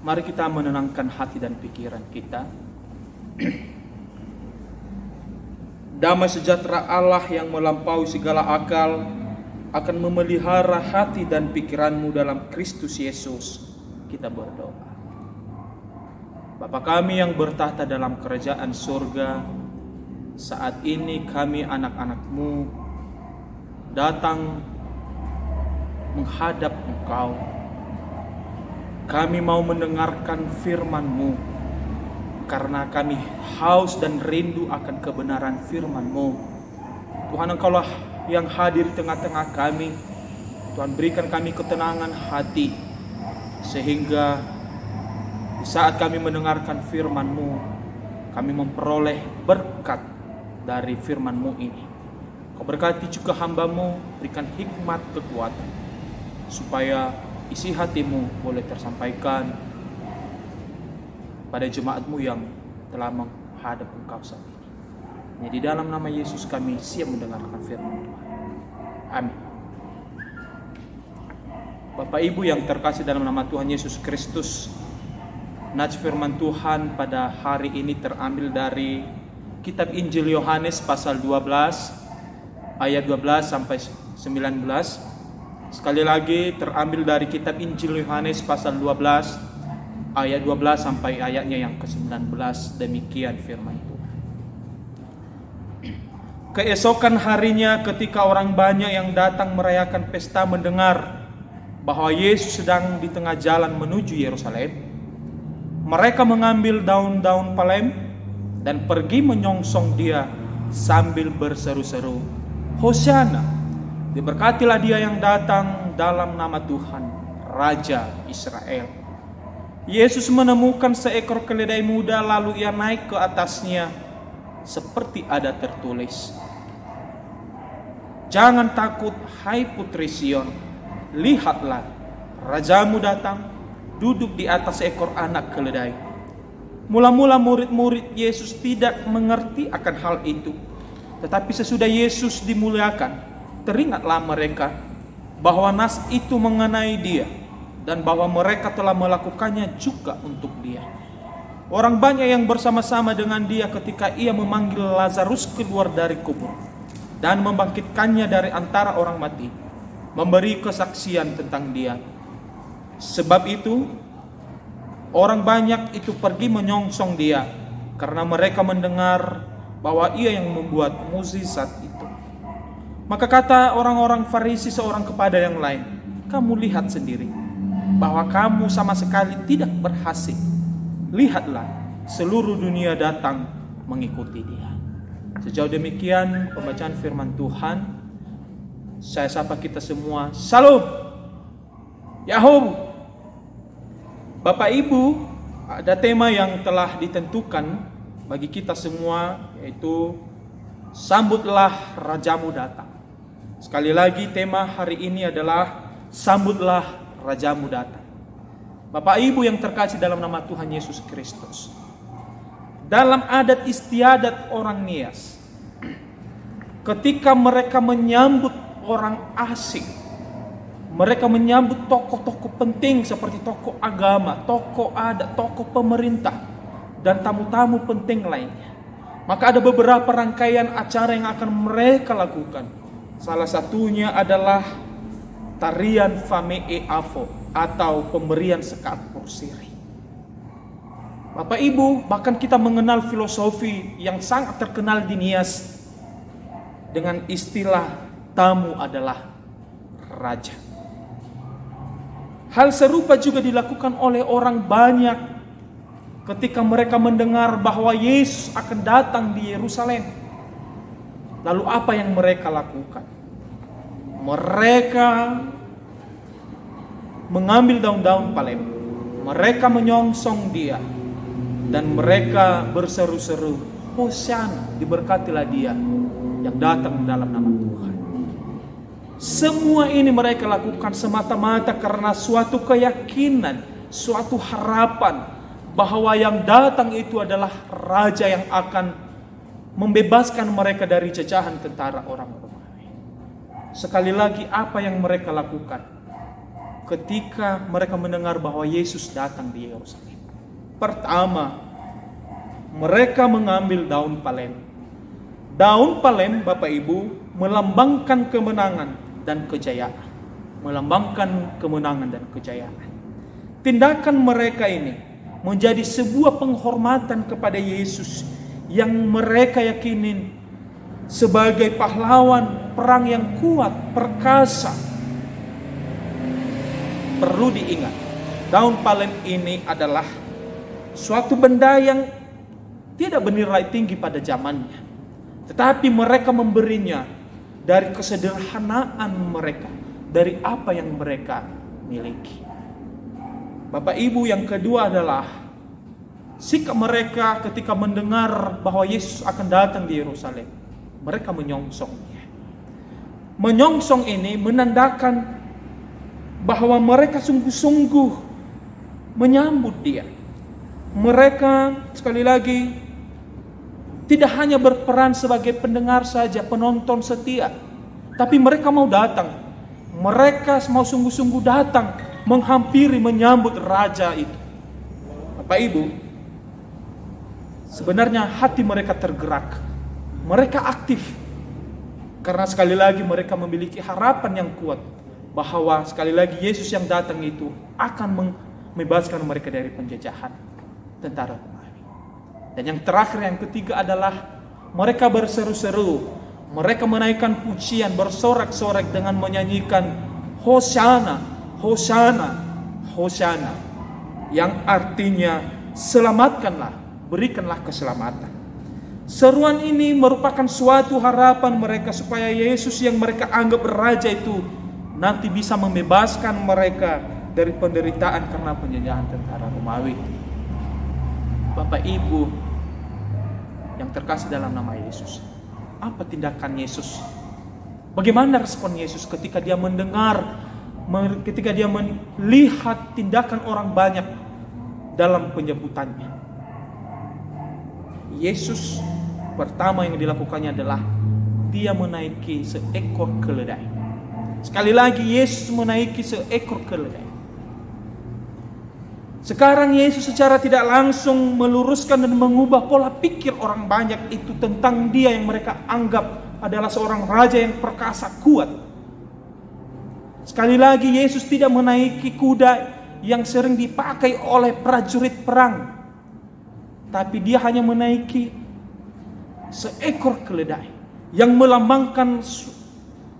Mari kita menenangkan hati dan pikiran kita. Damai sejahtera Allah yang melampaui segala akal akan memelihara hati dan pikiranmu dalam Kristus Yesus. Kita berdoa. Bapa kami yang bertahta dalam kerajaan surga, saat ini kami anak-anak-Mu datang menghadap Engkau. Kami mau mendengarkan firman-Mu, karena kami haus dan rindu akan kebenaran firman-Mu. Tuhan, Engkaulah yang hadir di tengah-tengah kami. Tuhan, berikan kami ketenangan hati, sehingga di saat kami mendengarkan firman-Mu, kami memperoleh berkat dari firman-Mu ini. Kau berkati juga hamba-Mu, berikan hikmat kekuatan, supaya isi hati-Mu boleh tersampaikan pada jemaat-Mu yang telah menghadap Engkau saat ini. Hanya di dalam nama Yesus kami siap mendengarkan firman Tuhan. Amin. Bapak Ibu yang terkasih dalam nama Tuhan Yesus Kristus, nats firman Tuhan pada hari ini terambil dari kitab Injil Yohanes pasal 12 ayat 12 sampai 19. Sekali lagi terambil dari kitab Injil Yohanes pasal 12 ayat 12 sampai ayatnya yang ke-19. Demikian firman Tuhan. Keesokan harinya ketika orang banyak yang datang merayakan pesta mendengar bahwa Yesus sedang di tengah jalan menuju Yerusalem, mereka mengambil daun-daun palem dan pergi menyongsong Dia sambil berseru-seru, "Hosiana! Diberkatilah Dia yang datang dalam nama Tuhan, Raja Israel." Yesus menemukan seekor keledai muda, lalu Ia naik ke atasnya, seperti ada tertulis, "Jangan takut, hai putri Sion, lihatlah, Rajamu datang, duduk di atas ekor anak keledai." Mula-mula murid-murid Yesus tidak mengerti akan hal itu, tetapi sesudah Yesus dimuliakan, teringatlah mereka bahwa nas itu mengenai Dia dan bahwa mereka telah melakukannya juga untuk Dia. Orang banyak yang bersama-sama dengan Dia ketika Ia memanggil Lazarus keluar dari kubur dan membangkitkannya dari antara orang mati, memberi kesaksian tentang Dia. Sebab itu orang banyak itu pergi menyongsong Dia, karena mereka mendengar bahwa Ia yang membuat mukjizat itu. Maka kata orang-orang Farisi seorang kepada yang lain, "Kamu lihat sendiri bahwa kamu sama sekali tidak berhasil. Lihatlah, seluruh dunia datang mengikuti Dia." Sejauh demikian pembacaan firman Tuhan. Saya sapa kita semua, Salam Yahoo. Bapak Ibu, ada tema yang telah ditentukan bagi kita semua, yaitu sambutlah Rajamu datang. Sekali lagi tema hari ini adalah sambutlah Rajamu datang. Bapak Ibu yang terkasih dalam nama Tuhan Yesus Kristus, dalam adat istiadat orang Nias, ketika mereka menyambut orang asing, mereka menyambut tokoh-tokoh penting seperti tokoh agama, tokoh adat, tokoh pemerintah, dan tamu-tamu penting lainnya, maka ada beberapa rangkaian acara yang akan mereka lakukan. Salah satunya adalah tarian Fame e Avo atau pemberian sekat porsiri. Bapak Ibu, bahkan kita mengenal filosofi yang sangat terkenal di Nias dengan istilah tamu adalah raja. Hal serupa juga dilakukan oleh orang banyak ketika mereka mendengar bahwa Yesus akan datang di Yerusalem. Lalu apa yang mereka lakukan? Mereka mengambil daun-daun palem, mereka menyongsong Dia, dan mereka berseru-seru, "Hosiana, diberkatilah Dia yang datang dalam nama Tuhan." Semua ini mereka lakukan semata-mata karena suatu keyakinan, suatu harapan bahwa yang datang itu adalah Raja yang akan membebaskan mereka dari jajahan tentara orang Romawi. Sekali lagi, apa yang mereka lakukan? ketika mereka mendengar bahwa Yesus datang di Yerusalem? Pertama, mereka mengambil daun palem. Daun palem, Bapak Ibu, melambangkan kemenangan dan kejayaan. Melambangkan kemenangan dan kejayaan. Tindakan mereka ini menjadi sebuah penghormatan kepada Yesus yang mereka yakinin sebagai pahlawan perang yang kuat, perkasa. Perlu diingat, daun palem ini adalah suatu benda yang tidak bernilai tinggi pada zamannya. Tetapi mereka memberinya dari kesederhanaan mereka, dari apa yang mereka miliki. Bapak Ibu, yang kedua adalah sikap mereka ketika mendengar bahwa Yesus akan datang di Yerusalem. Mereka menyongsongnya. Menyongsong ini menandakan bahwa mereka sungguh-sungguh menyambut dia. Mereka sekali lagi tidak hanya berperan sebagai pendengar saja, penonton setia, tapi mereka mau datang. Mereka mau sungguh-sungguh datang, menghampiri, menyambut raja itu. Bapak Ibu, sebenarnya hati mereka tergerak. Mereka aktif. Karena sekali lagi mereka memiliki harapan yang kuat bahwa sekali lagi Yesus yang datang itu akan membebaskan mereka dari penjajahan tentara Romawi. Dan yang terakhir, yang ketiga adalah mereka berseru-seru. Mereka menaikkan pujian, bersorak-sorak dengan menyanyikan Hosana, Hosana, Hosana, yang artinya selamatkanlah, berikanlah keselamatan. Seruan ini merupakan suatu harapan mereka supaya Yesus yang mereka anggap raja itu nanti bisa membebaskan mereka dari penderitaan karena penjajahan tentara Romawi. Bapak Ibu yang terkasih dalam nama Yesus, apa tindakan Yesus? Bagaimana respon Yesus ketika dia mendengar, ketika dia melihat tindakan orang banyak dalam penjemputannya? Yesus pertama yang dilakukannya adalah dia menaiki seekor keledai. Sekali lagi, Yesus menaiki seekor keledai. Sekarang Yesus secara tidak langsung meluruskan dan mengubah pola pikir orang banyak itu tentang dia yang mereka anggap adalah seorang raja yang perkasa, kuat. Sekali lagi, Yesus tidak menaiki kuda yang sering dipakai oleh prajurit perang, tapi dia hanya menaiki seekor keledai yang melambangkan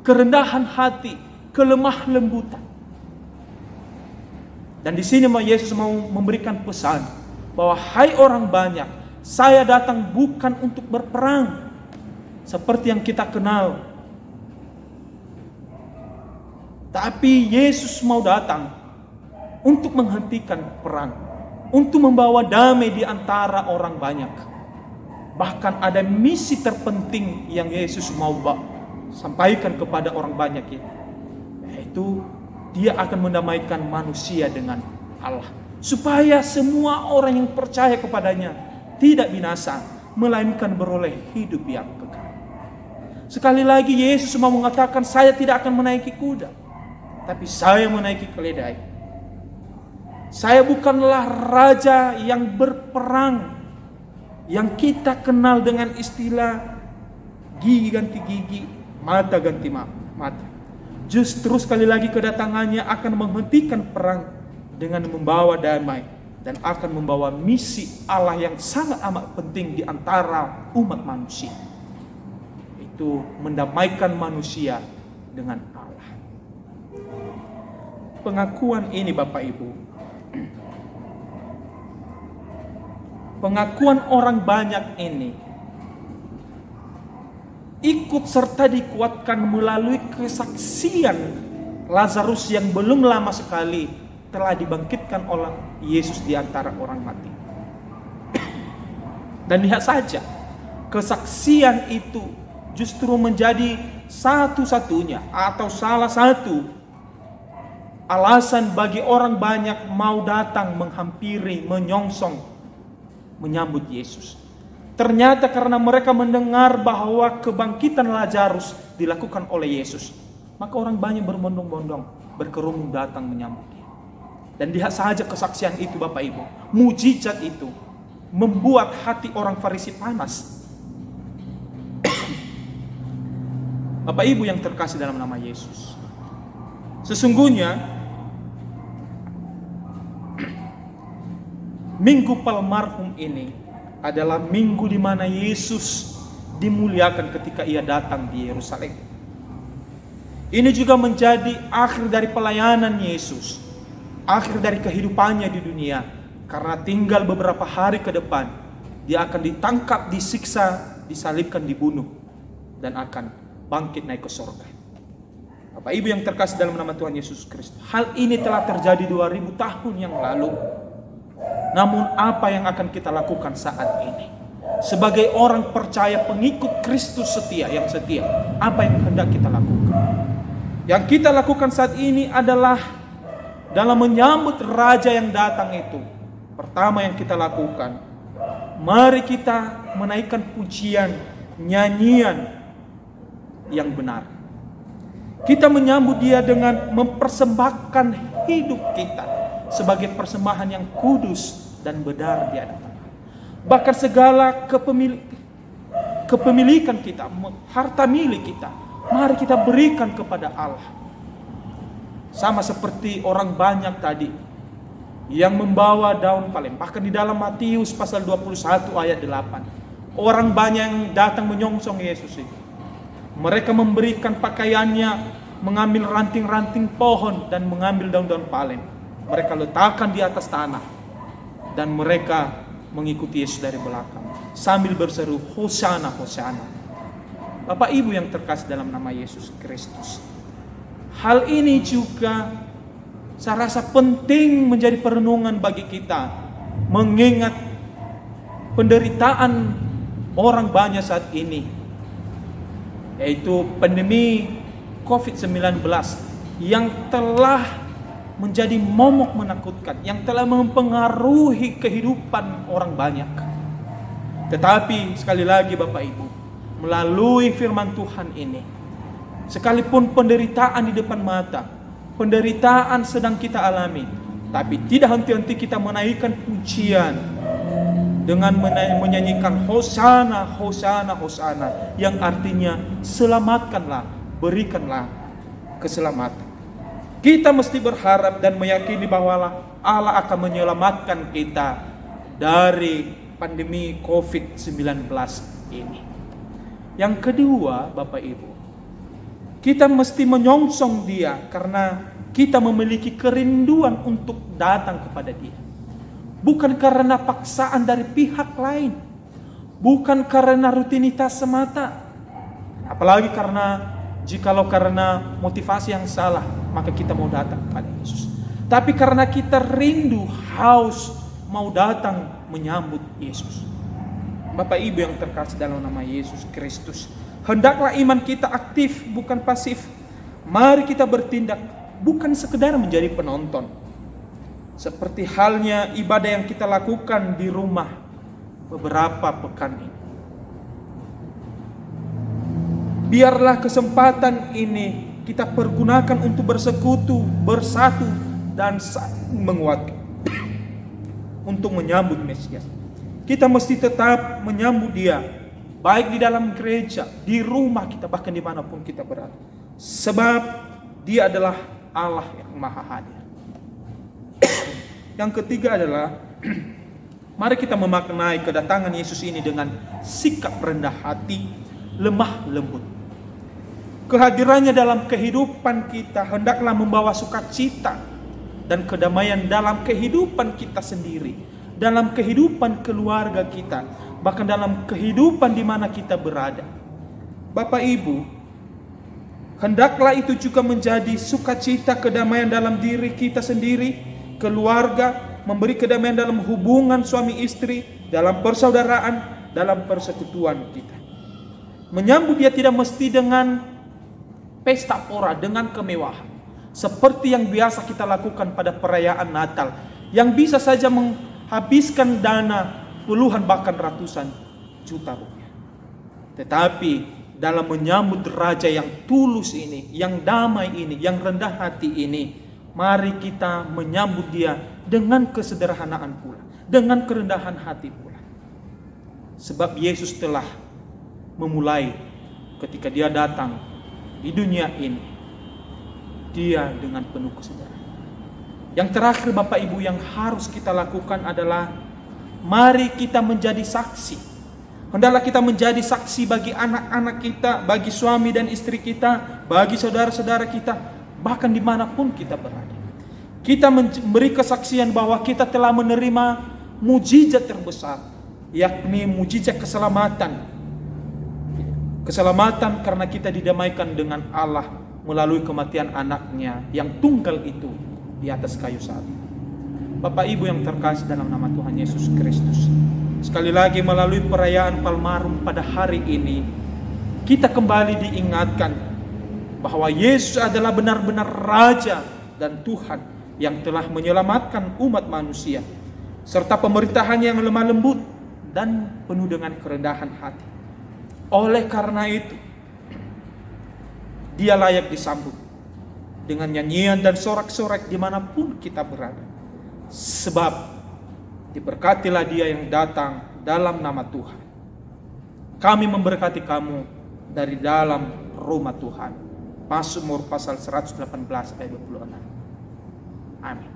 kerendahan hati, kelemah lembutan. Dan di sini Yesus mau memberikan pesan bahwa hai orang banyak, saya datang bukan untuk berperang seperti yang kita kenal. Tapi Yesus mau datang untuk menghentikan perang, untuk membawa damai di antara orang banyak. Bahkan ada misi terpenting yang Yesus mau sampaikan kepada orang banyak ini, yaitu dia akan mendamaikan manusia dengan Allah, supaya semua orang yang percaya kepadanya tidak binasa, melainkan beroleh hidup yang kekal. Sekali lagi Yesus mau mengatakan, saya tidak akan menaiki kuda, tapi saya menaiki keledai. Saya bukanlah raja yang berperang, yang kita kenal dengan istilah gigi ganti gigi, mata ganti mata. Justru sekali lagi kedatangannya akan menghentikan perang dengan membawa damai dan akan membawa misi Allah yang sangat amat penting di antara umat manusia, itu mendamaikan manusia dengan Allah. Pengakuan ini Bapak Ibu, pengakuan orang banyak ini ikut serta dikuatkan melalui kesaksian Lazarus yang belum lama sekali telah dibangkitkan oleh Yesus di antara orang mati. Dan lihat saja, kesaksian itu justru menjadi satu-satunya atau salah satu alasan bagi orang banyak mau datang menghampiri, menyongsong, menyambut Yesus. Ternyata karena mereka mendengar bahwa kebangkitan Lazarus dilakukan oleh Yesus, maka orang banyak berbondong-bondong, berkerumun datang menyambut dia. Dan lihat saja kesaksian itu Bapak Ibu. Mujizat itu membuat hati orang Farisi panas. Bapak Ibu yang terkasih dalam nama Yesus, sesungguhnya Minggu Palmarhum ini adalah minggu di mana Yesus dimuliakan ketika ia datang di Yerusalem. Ini juga menjadi akhir dari pelayanan Yesus, akhir dari kehidupannya di dunia, karena tinggal beberapa hari ke depan dia akan ditangkap, disiksa, disalibkan, dibunuh, dan akan bangkit naik ke surga. Bapak Ibu yang terkasih dalam nama Tuhan Yesus Kristus, hal ini telah terjadi 2000 tahun yang lalu. Namun apa yang akan kita lakukan saat ini? Sebagai orang percaya, pengikut Kristus setia, yang setia, apa yang hendak kita lakukan? Yang kita lakukan saat ini adalah dalam menyambut Raja yang datang itu. Pertama yang kita lakukan, mari kita menaikkan pujian, nyanyian yang benar. Kita menyambut dia dengan mempersembahkan hidup kita sebagai persembahan yang kudus dan benar di hadapan Allah. Bahkan segala kepemilikan kita, harta milik kita, mari kita berikan kepada Allah. Sama seperti orang banyak tadi yang membawa daun palem. Bahkan di dalam Matius pasal 21 ayat 8, orang banyak yang datang menyongsong Yesus itu. Mereka memberikan pakaiannya, mengambil ranting-ranting pohon dan mengambil daun-daun palem. Mereka letakkan di atas tanah dan mereka mengikuti Yesus dari belakang sambil berseru, Hosana, Hosana. Bapak Ibu yang terkasih dalam nama Yesus Kristus, hal ini juga saya rasa penting menjadi perenungan bagi kita, mengingat penderitaan orang banyak saat ini, yaitu pandemi COVID-19 yang telah menjadi momok menakutkan, yang telah mempengaruhi kehidupan orang banyak. Tetapi sekali lagi Bapak Ibu, melalui firman Tuhan ini, sekalipun penderitaan di depan mata, penderitaan sedang kita alami, tapi tidak henti-henti kita menaikkan pujian dengan menyanyikan Hosana, Hosana, Hosana, yang artinya selamatkanlah, berikanlah keselamatan. Kita mesti berharap dan meyakini bahwa Allah akan menyelamatkan kita dari pandemi COVID-19 ini. Yang kedua, Bapak Ibu, kita mesti menyongsong Dia karena kita memiliki kerinduan untuk datang kepada Dia. Bukan karena paksaan dari pihak lain, bukan karena rutinitas semata, apalagi jikalau karena motivasi yang salah, maka kita mau datang kepada Yesus. Tapi karena kita rindu, haus, mau datang menyambut Yesus. Bapak Ibu yang terkasih dalam nama Yesus Kristus, hendaklah iman kita aktif, bukan pasif. Mari kita bertindak, bukan sekedar menjadi penonton. Seperti halnya ibadah yang kita lakukan di rumah beberapa pekan ini. Biarlah kesempatan ini kita pergunakan untuk bersekutu, bersatu, dan saling menguatkan untuk menyambut Mesias. Kita mesti tetap menyambut Dia, baik di dalam gereja, di rumah kita, bahkan dimanapun kita berada. Sebab Dia adalah Allah yang Maha Hadir. Yang ketiga adalah mari kita memaknai kedatangan Yesus ini dengan sikap rendah hati, lemah lembut. Kehadirannya dalam kehidupan kita hendaklah membawa sukacita dan kedamaian dalam kehidupan kita sendiri, dalam kehidupan keluarga kita, bahkan dalam kehidupan di mana kita berada. Bapak Ibu, hendaklah itu juga menjadi sukacita, kedamaian dalam diri kita sendiri, keluarga, memberi kedamaian dalam hubungan suami istri, dalam persaudaraan, dalam persekutuan kita. Menyambut Dia tidak mesti dengan pesta pora, dengan kemewahan, seperti yang biasa kita lakukan pada perayaan Natal, yang bisa saja menghabiskan dana puluhan bahkan ratusan juta rupiah. Tetapi dalam menyambut Raja yang tulus ini, yang damai ini, yang rendah hati ini. Mari kita menyambut Dia dengan kesederhanaan pula, dengan kerendahan hati pula. Sebab Yesus telah memulai ketika Dia datang di dunia ini, Dia dengan penuh kesederhanaan. Yang terakhir Bapak Ibu yang harus kita lakukan adalah mari kita menjadi saksi. Hendaklah kita menjadi saksi bagi anak-anak kita, bagi suami dan istri kita, bagi saudara-saudara kita, bahkan dimanapun kita berada. Kita memberi kesaksian bahwa kita telah menerima mujizat terbesar, yakni mujizat keselamatan. Keselamatan karena kita didamaikan dengan Allah melalui kematian anaknya yang tunggal itu di atas kayu salib. Bapak Ibu yang terkasih dalam nama Tuhan Yesus Kristus, sekali lagi melalui perayaan Palmarum pada hari ini, kita kembali diingatkan bahwa Yesus adalah benar-benar Raja dan Tuhan yang telah menyelamatkan umat manusia, serta pemerintahannya yang lemah lembut dan penuh dengan kerendahan hati. Oleh karena itu, Dia layak disambut dengan nyanyian dan sorak-sorak dimanapun kita berada. Sebab diberkatilah Dia yang datang dalam nama Tuhan. Kami memberkati kamu dari dalam rumah Tuhan. Mazmur pasal 118 ayat 26. Amin.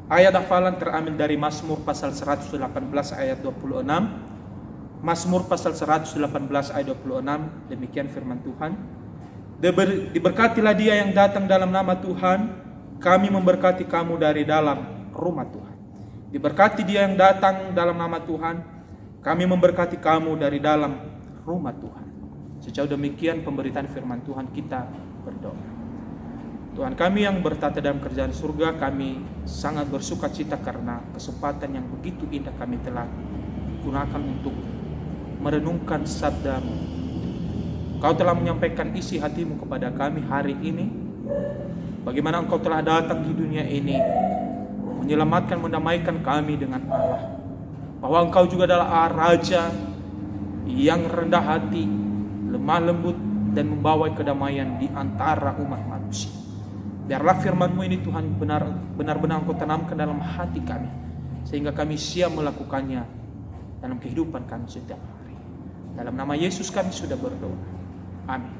Ayat hafalan terambil dari Mazmur pasal 118 ayat 26. Mazmur pasal 118 ayat 26. Demikian firman Tuhan. Diberkatilah Dia yang datang dalam nama Tuhan. Kami memberkati kamu dari dalam rumah Tuhan. Diberkati Dia yang datang dalam nama Tuhan. Kami memberkati kamu dari dalam rumah Tuhan. Sejauh demikian pemberitaan firman Tuhan, kita berdoa. Tuhan kami yang bertata dalam kerajaan surga, kami sangat bersuka cita karena kesempatan yang begitu indah kami telah gunakan untuk merenungkan sabda-Mu. Kau telah menyampaikan isi hati-Mu kepada kami hari ini. Bagaimana Engkau telah datang di dunia ini menyelamatkan, mendamaikan kami dengan Allah. Bahwa Engkau juga adalah Raja yang rendah hati, lemah lembut, dan membawa kedamaian di antara umat manusia. Biarlah firman-Mu ini Tuhan benar-benar Engkau tanamkan dalam hati kami, sehingga kami siap melakukannya dalam kehidupan kami setiap hari. Dalam nama Yesus kami sudah berdoa. Amin.